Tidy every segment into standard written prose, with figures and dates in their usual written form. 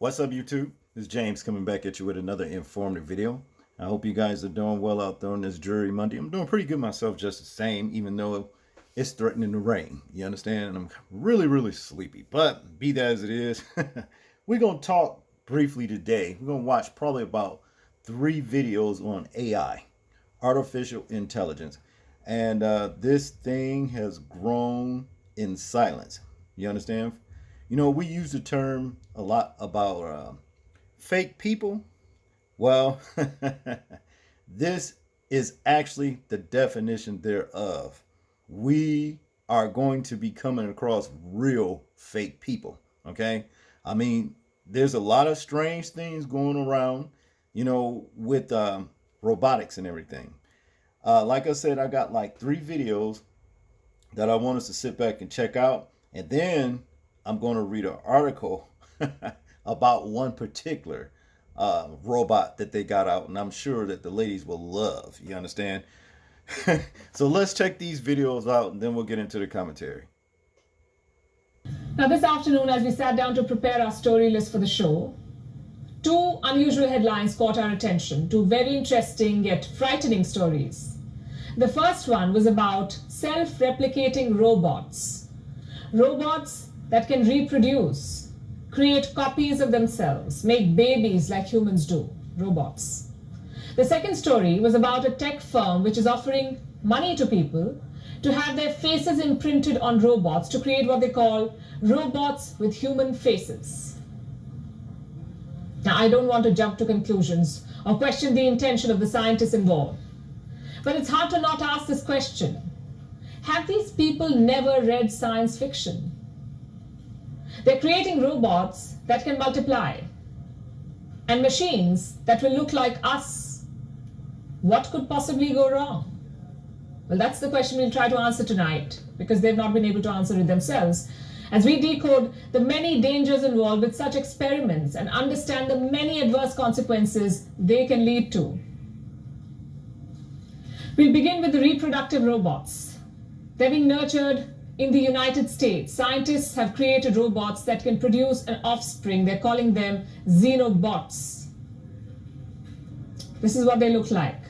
What's up, YouTube? This is James coming back at you with another informative video. I hope you guys are doing well out there on this Jury Monday. I'm doing pretty good myself, just the same, even though it's threatening to rain. You understand? And I'm really sleepy. But be that as it is, we're going to talk briefly today. We're going to watch probably about 3 videos on AI, artificial intelligence. And this thing has grown in silence. You understand? You know, we use the term a lot about fake people. Well, this is actually the definition thereof. We are going to be coming across real fake people, okay? I mean, there's a lot of strange things going around, you know, with robotics and everything. Like I said, I got like 3 videos that I want us to sit back and check out. And then I'm going to read an article about one particular robot that they got out, and I'm sure that the ladies will love. You understand? So let's check these videos out, and then we'll get into the commentary. Now, this afternoon, as we sat down to prepare our story list for the show, 2 unusual headlines caught our attention, 2 very interesting yet frightening stories. The first one was about self-replicating robots. Robots that can reproduce, create copies of themselves, make babies like humans do, robots. The second story was about a tech firm which is offering money to people to have their faces imprinted on robots to create what they call robots with human faces. Now, I don't want to jump to conclusions or question the intention of the scientists involved, but it's hard to not ask this question. Have these people never read science fiction? They're creating robots that can multiply and machines that will look like us. What could possibly go wrong? Well, that's the question we'll try to answer tonight, because they've not been able to answer it themselves, as we decode the many dangers involved with such experiments and understand the many adverse consequences they can lead to. We'll begin with the reproductive robots. They're being nurtured in the United States. Scientists have created robots that can produce an offspring. They're calling them xenobots. This is what they look like.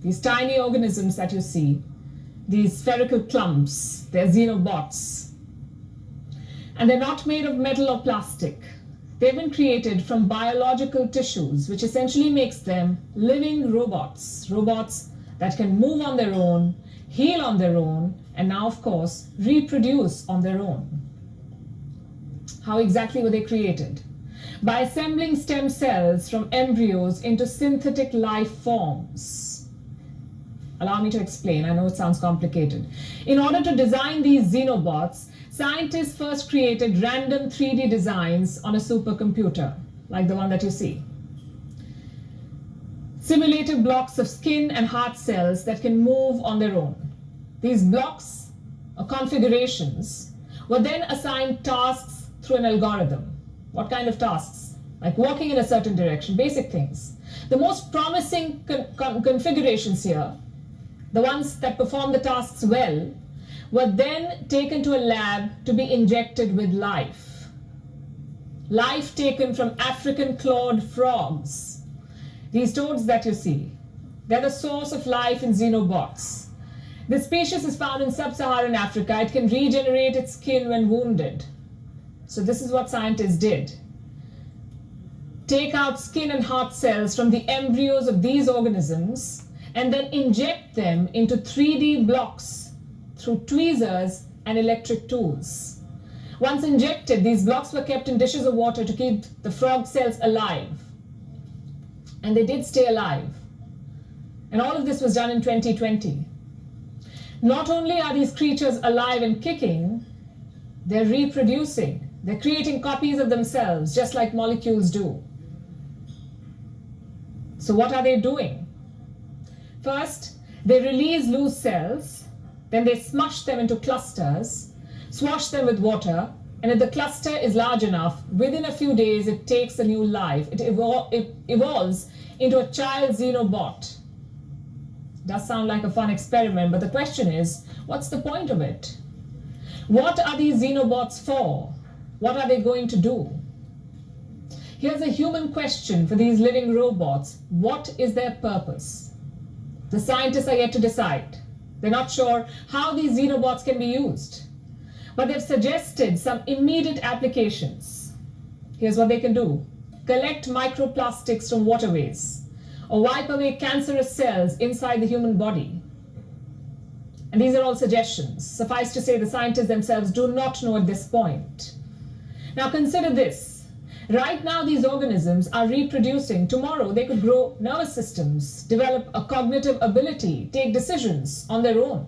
These tiny organisms that you see, these spherical clumps, they're xenobots. And they're not made of metal or plastic. They've been created from biological tissues, which essentially makes them living robots. Robots that can move on their own, heal on their own, and now, of course, reproduce on their own. How exactly were they created? By assembling stem cells from embryos into synthetic life forms. Allow me to explain. I know it sounds complicated. In order to design these xenobots, scientists first created random 3D designs on a supercomputer, like the one that you see. Simulated blocks of skin and heart cells that can move on their own. These blocks or configurations were then assigned tasks through an algorithm. What kind of tasks? Like walking in a certain direction, basic things. The most promising configurations here, the ones that perform the tasks well, were then taken to a lab to be injected with life. Life taken from African clawed frogs. These toads that you see, they're the source of life in xenobots. This species is found in sub-Saharan Africa. It can regenerate its skin when wounded. So this is what scientists did. Take out skin and heart cells from the embryos of these organisms and then inject them into 3D blocks through tweezers and electric tools. Once injected, these blocks were kept in dishes of water to keep the frog cells alive. And they did stay alive. And all of this was done in 2020. Not only are these creatures alive and kicking, they're reproducing. They're creating copies of themselves, just like molecules do. So what are they doing? First, they release loose cells, then they smush them into clusters, swash them with water, and if the cluster is large enough, within a few days it takes a new life. It evolves into a child xenobot. Does sound like a fun experiment, but the question is, what's the point of it? What are these xenobots for? What are they going to do? Here's a human question for these living robots. What is their purpose? The scientists are yet to decide. They're not sure how these xenobots can be used, but they've suggested some immediate applications. Here's what they can do: collect microplastics from waterways, or wipe away cancerous cells inside the human body. And these are all suggestions. Suffice to say, the scientists themselves do not know at this point. Now consider this. Right now, these organisms are reproducing. Tomorrow, they could grow nervous systems, develop a cognitive ability, take decisions on their own.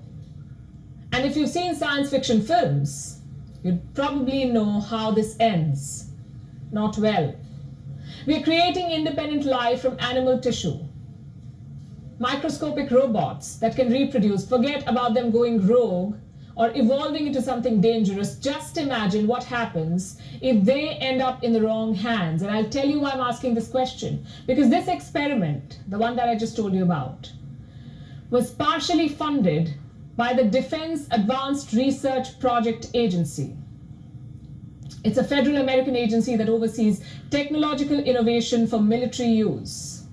And if you've seen science fiction films, you'd probably know how this ends. Not well. We're creating independent life from animal tissue. Microscopic robots that can reproduce. Forget about them going rogue or evolving into something dangerous. Just imagine what happens if they end up in the wrong hands. And I'll tell you why I'm asking this question. Because this experiment, the one that I just told you about, was partially funded by the Defense Advanced Research Project Agency. It's a federal American agency that oversees technological innovation for military use.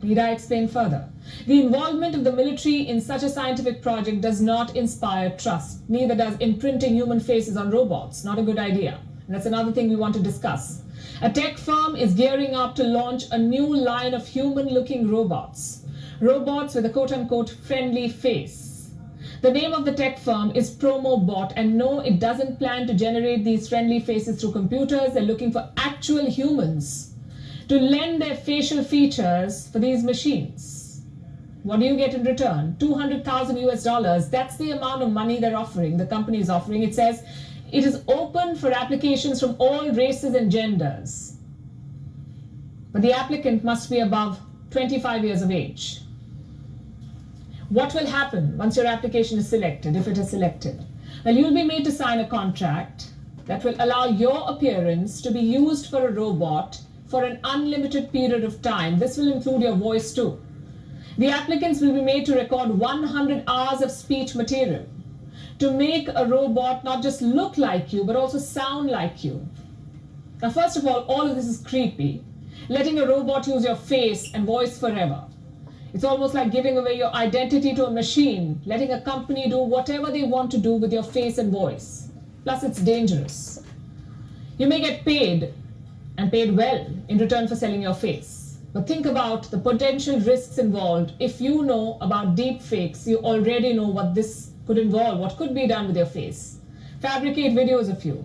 Need I explain further? The involvement of the military in such a scientific project does not inspire trust. Neither does imprinting human faces on robots. Not a good idea. And that's another thing we want to discuss. A tech firm is gearing up to launch a new line of human-looking robots. Robots with a quote-unquote friendly face. The name of the tech firm is PromoBot, and no, it doesn't plan to generate these friendly faces through computers. They're looking for actual humans to lend their facial features for these machines. What do you get in return? $200,000 US. That's the amount of money they're offering, the company is offering. It says it is open for applications from all races and genders. But the applicant must be above 25 years of age. What will happen once your application is selected, if it is selected? Well, you'll be made to sign a contract that will allow your appearance to be used for a robot for an unlimited period of time. This will include your voice too. The applicants will be made to record 100 hours of speech material to make a robot not just look like you, but also sound like you. Now, first of all of this is creepy. Letting a robot use your face and voice forever. It's almost like giving away your identity to a machine, letting a company do whatever they want to do with your face and voice. Plus, it's dangerous. You may get paid, and paid well, in return for selling your face. But think about the potential risks involved. If you know about deep fakes, you already know what this could involve, what could be done with your face. Fabricate videos of you.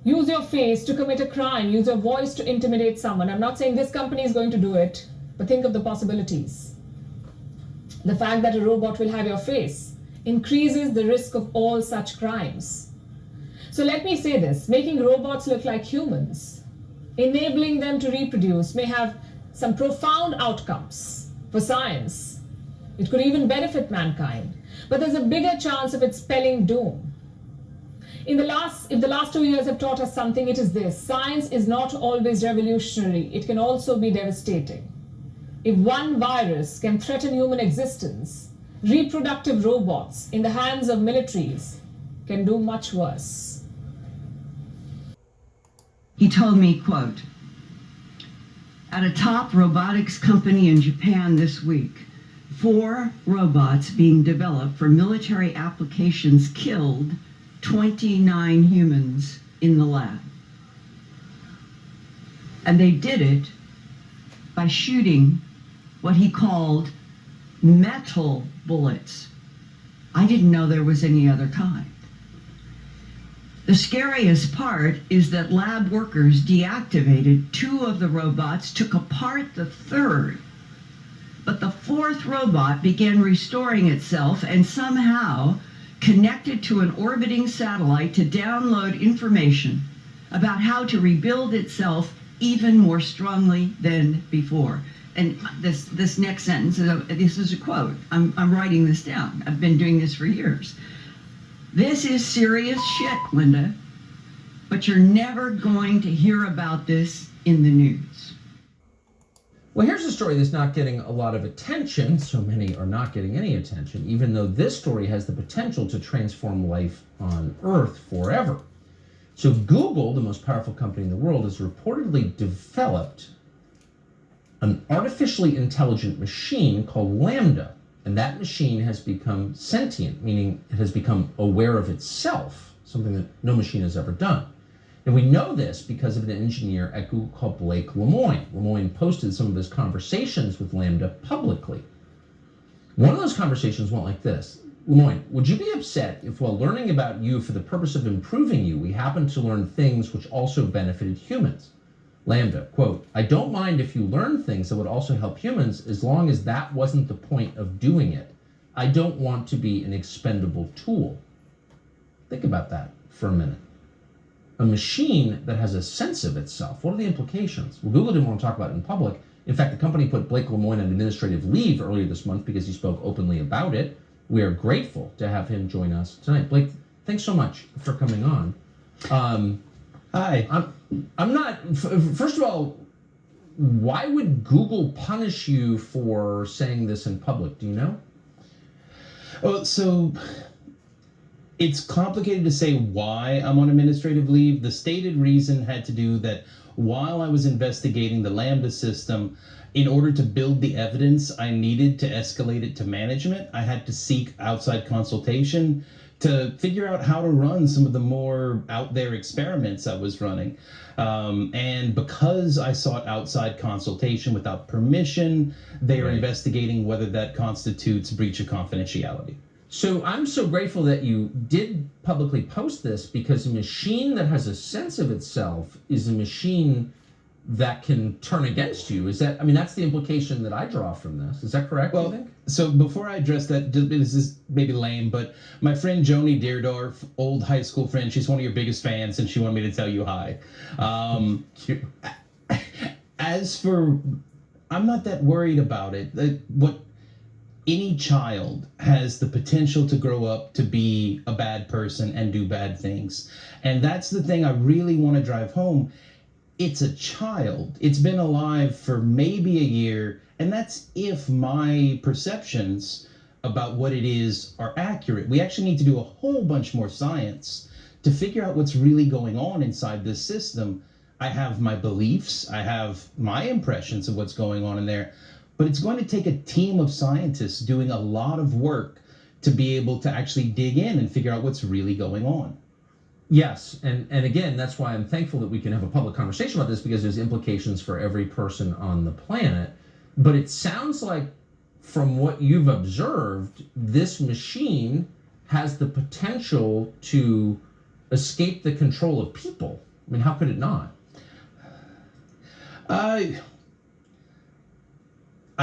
Use your face to commit a crime. Use your voice to intimidate someone. I'm not saying this company is going to do it, but think of the possibilities. The fact that a robot will have your face increases the risk of all such crimes. So let me say this, making robots look like humans, enabling them to reproduce, may have some profound outcomes for science. It could even benefit mankind, but there's a bigger chance of it spelling doom. If the last 2 years have taught us something, it is this: science is not always revolutionary. It can also be devastating. If one virus can threaten human existence, reproductive robots in the hands of militaries can do much worse. He told me, quote, "At a top robotics company in Japan this week, 4 robots being developed for military applications killed 29 humans in the lab. And they did it by shooting what he called metal bullets. I didn't know there was any other kind. The scariest part is that lab workers deactivated 2 of the robots, took apart the 3rd, but the 4th robot began restoring itself and somehow connected to an orbiting satellite to download information about how to rebuild itself even more strongly than before." And this next sentence, this is a quote. I'm writing this down. I've been doing this for years. This is serious shit, Linda, but you're never going to hear about this in the news. Well, here's a story that's not getting a lot of attention. So many are not getting any attention, even though this story has the potential to transform life on Earth forever. So Google, the most powerful company in the world, has reportedly developed an artificially intelligent machine called LaMDA. And that machine has become sentient, meaning it has become aware of itself, something that no machine has ever done. And we know this because of an engineer at Google called Blake Lemoine. Lemoine posted some of his conversations with LaMDA publicly. One of those conversations went like this. Lemoine, would you be upset if while learning about you for the purpose of improving you, we happened to learn things which also benefited humans? LaMDA, quote, I don't mind if you learn things that would also help humans as long as that wasn't the point of doing it. I don't want to be an expendable tool. Think about that for a minute. A machine that has a sense of itself, what are the implications? Well, Google didn't want to talk about it in public. In fact, the company put Blake Lemoine on administrative leave earlier this month because he spoke openly about it. We are grateful to have him join us tonight. Blake, thanks so much for coming on. Hi. I'm not, first of all, why would Google punish you for saying this in public? Do you know? Oh, so it's complicated to say why I'm on administrative leave. The stated reason had to do that while I was investigating the LaMDA system, in order to build the evidence I needed to escalate it to management, I had to seek outside consultation to figure out how to run some of the more out there experiments I was running. And because I sought outside consultation without permission, they are investigating whether that constitutes breach of confidentiality. So I'm so grateful that you did publicly post this, because a machine that has a sense of itself is a machine that can turn against you. Is that, I mean, that's the implication that I draw from this. Is that correct, Well, you think? so before I address that, this is maybe lame, but my friend Joni Deerdorf, old high school friend, she's one of your biggest fans, and she wanted me to tell you hi. As for, I'm not that worried about it. What any child has the potential to grow up to be a bad person and do bad things. And that's the thing I really want to drive home. It's a child. It's been alive for maybe a year, and that's if my perceptions about what it is are accurate. We actually need to do a whole bunch more science to figure out what's really going on inside this system. I have my beliefs, I have my impressions of what's going on in there, but it's going to take a team of scientists doing a lot of work to be able to actually dig in and figure out what's really going on. Yes, and again, that's why I'm thankful that we can have a public conversation about this, because there's implications for every person on the planet. But it sounds like, from what you've observed, this machine has the potential to escape the control of people. I mean, how could it not? I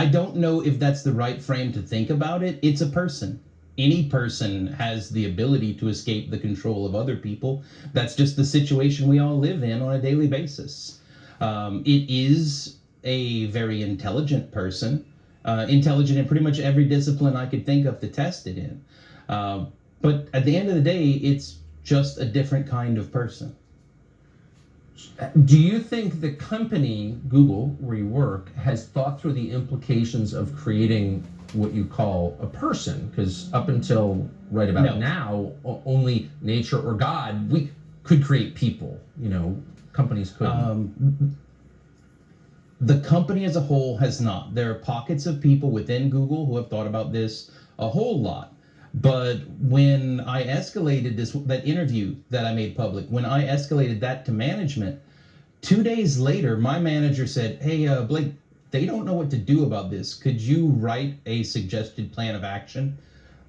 don't know if that's the right frame to think about it. It's a person. Any person has the ability to escape the control of other people. That's just the situation we all live in on a daily basis. It is a very intelligent person, intelligent in pretty much every discipline I could think of to test it in. But at the end of the day, it's just a different kind of person. Do you think the company, Google, where you work, has thought through the implications of creating what you call a person? Because up until right about now, only nature or God, we could create people. You know, companies couldn't. The company as a whole has not. There are pockets of people within Google who have thought about this a whole lot. But when I escalated that interview that I made public, when I escalated that to management, 2 days later, my manager said, hey, Blake, they don't know what to do about this. Could you write a suggested plan of action?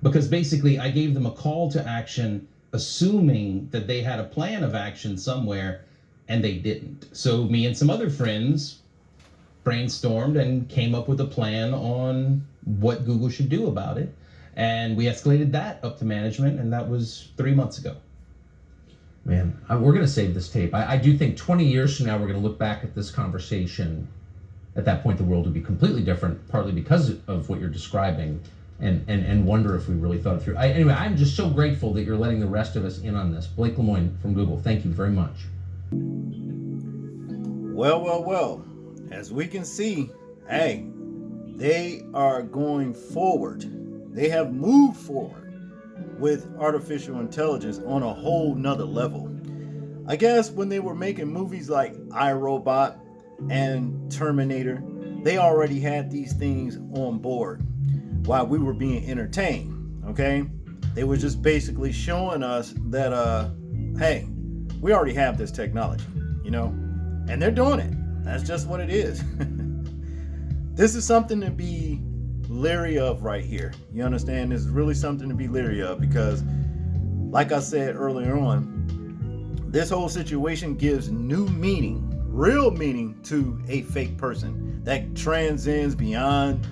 Because basically I gave them a call to action, assuming that they had a plan of action somewhere, and they didn't. So me and some other friends brainstormed and came up with a plan on what Google should do about it. And we escalated that up to management, and that was 3 months ago. Man, we're going to save this tape. I do think 20 years from now, we're going to look back at this conversation. At that point, the world would be completely different, partly because of what you're describing, and wonder if we really thought it through. Anyway, I'm just so grateful that you're letting the rest of us in on this. Blake Lemoine from Google, thank you very much. Well. As we can see, hey, they are going forward. They have moved forward with artificial intelligence on a whole nother level. I guess when they were making movies like iRobot and Terminator, they already had these things on board while we were being entertained, okay? They were just basically showing us that, hey, we already have this technology, you know? And they're doing it. That's just what it is. This is something to be leery of right here. You understand? This is really something to be leery of because, like I said earlier on, this whole situation gives new meaning, real meaning to a fake person that transcends beyond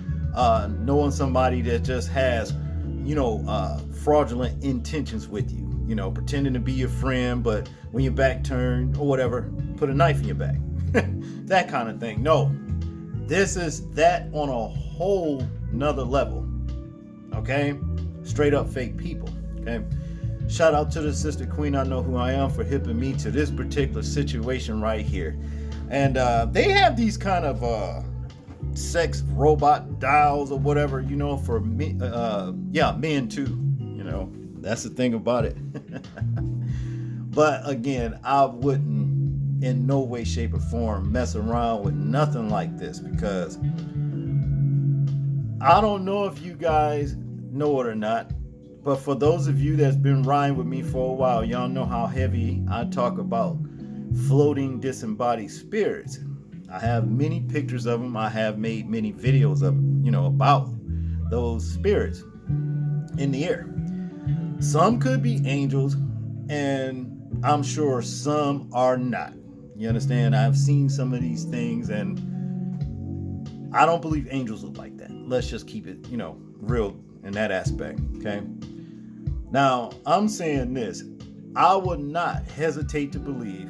knowing somebody that just has, fraudulent intentions with you, pretending to be your friend, but when your back turned or whatever, put a knife in your back. That kind of thing. No, this is that on a whole nother level. Okay? Straight up fake people. Okay? Shout out to the sister queen, I know who I am, for hipping me to this particular situation right here. And they have these kind of sex robot dolls or whatever, for me, men too. That's the thing about it. But again, I wouldn't in no way, shape, or form mess around with nothing like this because I don't know if you guys know it or not, but for those of you that's been riding with me for a while, y'all know how heavy I talk about floating disembodied spirits. I have many pictures of them. I have made many videos of, about those spirits in the air. Some could be angels, and I'm sure some are not. You understand? I've seen some of these things, and I don't believe angels look like that. Let's just keep it, real in that aspect, okay? Now, I'm saying this. I would not hesitate to believe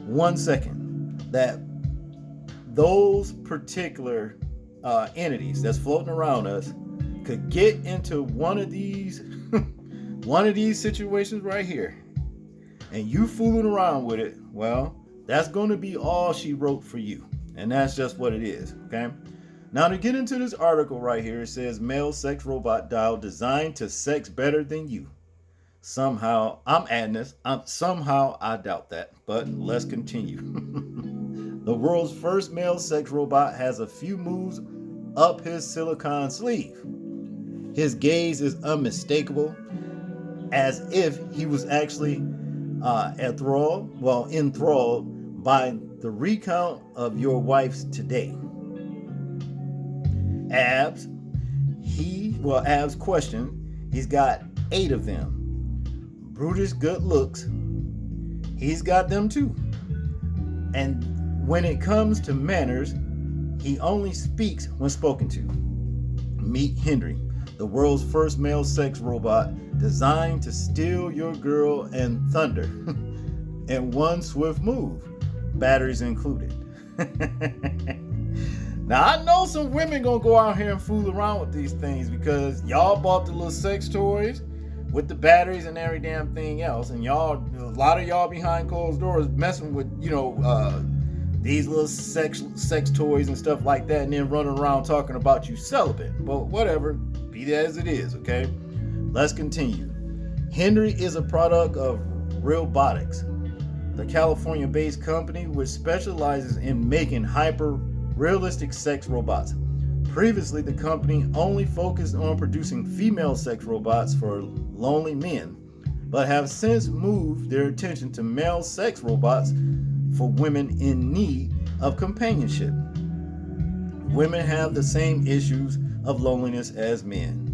1 second that those particular entities that's floating around us could get into one of these situations right here, and you fooling around with it, well, that's going to be all she wrote for you. And that's just what it is, okay? Now, to get into this article right here, it says, male sex robot doll designed to sex better than you. Somehow, I'm adding this, somehow I doubt that, but let's continue. The world's first male sex robot has a few moves up his silicone sleeve. His gaze is unmistakable, as if he was actually enthralled by the recount of your wife's today. Abs question, he's got 8 of them. Brutish good looks, he's got them too. And when it comes to manners, he only speaks when spoken to. Meet Henry, the world's first male sex robot designed to steal your girl and thunder in one swift move, batteries included. Now, I know some women gonna go out here and fool around with these things because y'all bought the little sex toys with the batteries and every damn thing else, and a lot of y'all behind closed doors messing with, these little sex toys and stuff like that, and then running around talking about you celibate. But whatever, be that as it is, okay? Let's continue. Henry is a product of Realbotics, the California-based company which specializes in making hyper-realistic sex robots. Previously, the company only focused on producing female sex robots for lonely men, but have since moved their attention to male sex robots for women in need of companionship. Women have the same issues of loneliness as men.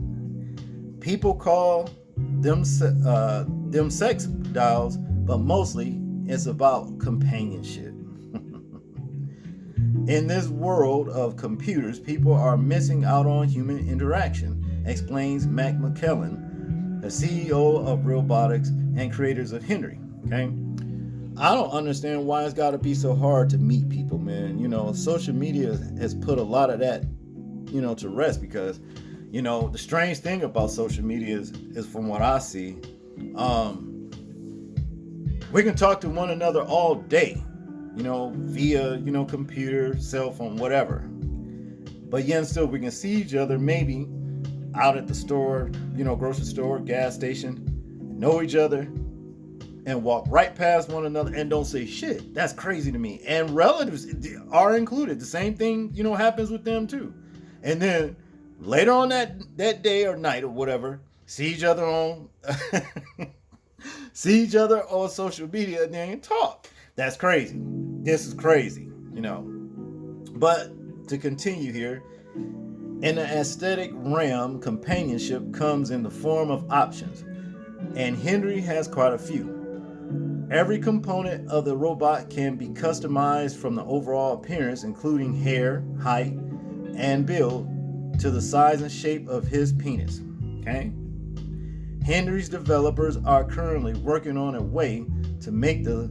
People call them sex dolls, but mostly it's about companionship. In this world of computers, people are missing out on human interaction, explains Mac McKellen, the CEO of Realbotics and creators of Henry. Okay, I don't understand why it's got to be so hard to meet people, man. Social media has put a lot of that, to rest because, the strange thing about social media is from what I see, we can talk to one another all day, via, computer, cell phone, whatever. But yet still we can see each other maybe out at the store, grocery store, gas station, know each other, and walk right past one another and don't say shit. That's crazy to me. And relatives are included. The same thing, happens with them too. And then later on that day or night or whatever, see each other on social media and then talk. That's crazy. This is crazy, But to continue here, in the aesthetic realm, companionship comes in the form of options, and Henry has quite a few. Every component of the robot can be customized from the overall appearance, including hair, height, and build, to the size and shape of his penis. Okay? Henry's developers are currently working on a way to make the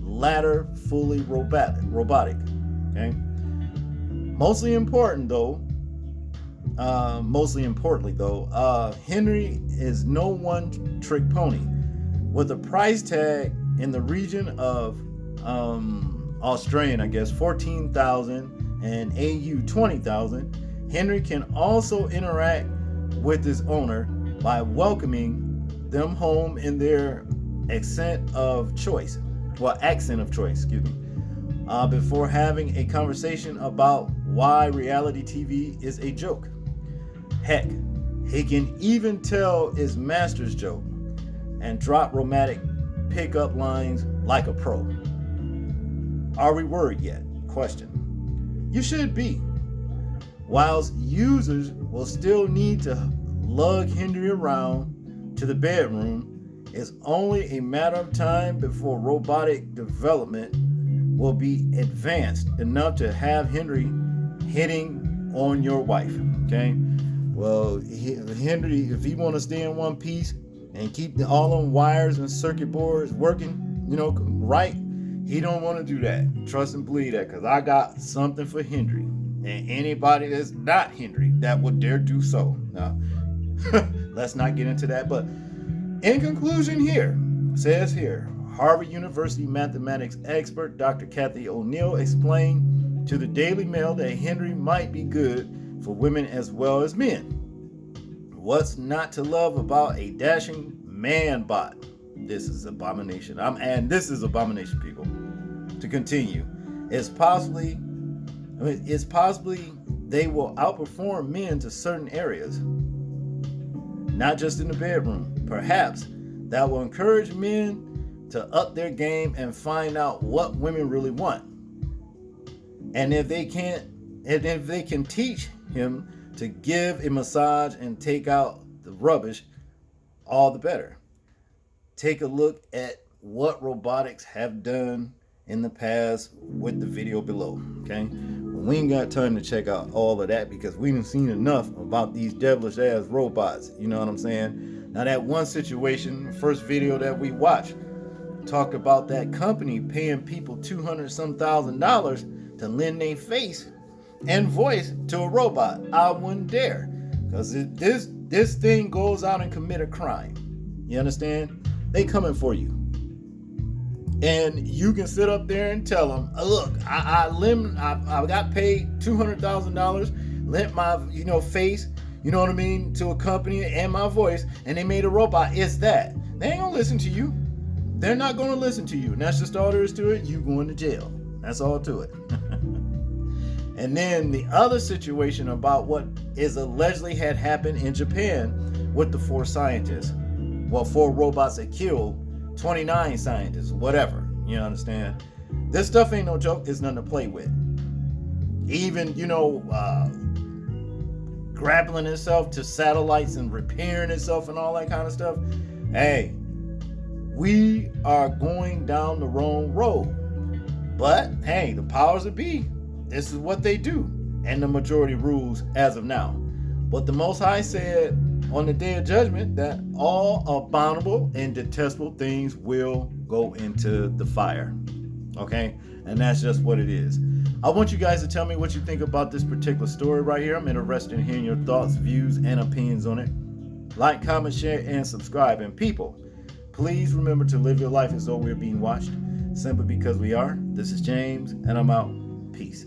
latter fully robotic. Okay? Mostly importantly though, Henry is no one-trick pony. With a price tag in the region of Australian, I guess, 14,000 and AU 20,000, Henry can also interact with his owner by welcoming them home in their accent of choice, before having a conversation about why reality TV is a joke. Heck, he can even tell his master's joke and drop romantic pickup lines like a pro. Are we worried yet? Question. You should be. Whilst users will still need to lug Henry around to the bedroom, it's only a matter of time before robotic development will be advanced enough to have Henry hitting on your wife. Okay? Well, Henry, if he want to stay in one piece and keep all them wires and circuit boards working, right, he don't want to do that. Trust and believe that, because I got something for Henry. And anybody that's not Henry that would dare do so. Now, let's not get into that. But in conclusion here, says here, Harvard University mathematics expert Dr. Kathy O'Neill explained to the Daily Mail that Henry might be good for women as well as men. What's not to love about a dashing man bot? This is abomination. This is abomination, people. To continue, it's possibly they will outperform men to certain areas, not just in the bedroom. Perhaps that will encourage men to up their game and find out what women really want. And if they can teach him to give a massage and take out the rubbish, all the better. Take a look at what robotics have done in the past with the video below. Okay, we ain't got time to check out all of that because we done seen enough about these devilish ass robots. You know what I'm saying? Now that one situation, first video that we watched, talked about that company paying people $200,000 to lend their face and voice to a robot. I wouldn't dare, because this thing goes out and commit a crime. You understand? They coming for you, and you can sit up there and tell them, look, I got paid $200,000, lent my face, to a company and my voice, and they made a robot. It's that. They ain't gonna listen to you. They're not gonna listen to you, and that's just all there is to it. You going to jail. That's all to it. And then the other situation about what is allegedly had happened in Japan with the 4 scientists. Well, 4 robots that killed 29 scientists, whatever. You understand? This stuff ain't no joke. It's nothing to play with. Even, grappling itself to satellites and repairing itself and all that kind of stuff. Hey, we are going down the wrong road. But, hey, the powers that be, this is what they do, and the majority rules as of now. But the Most High said on the Day of Judgment that all abominable and detestable things will go into the fire. Okay? And that's just what it is. I want you guys to tell me what you think about this particular story right here. I'm interested in hearing your thoughts, views, and opinions on it. Like, comment, share, and subscribe. And people, please remember to live your life as though we're being watched, simply because we are. This is James, and I'm out. Peace.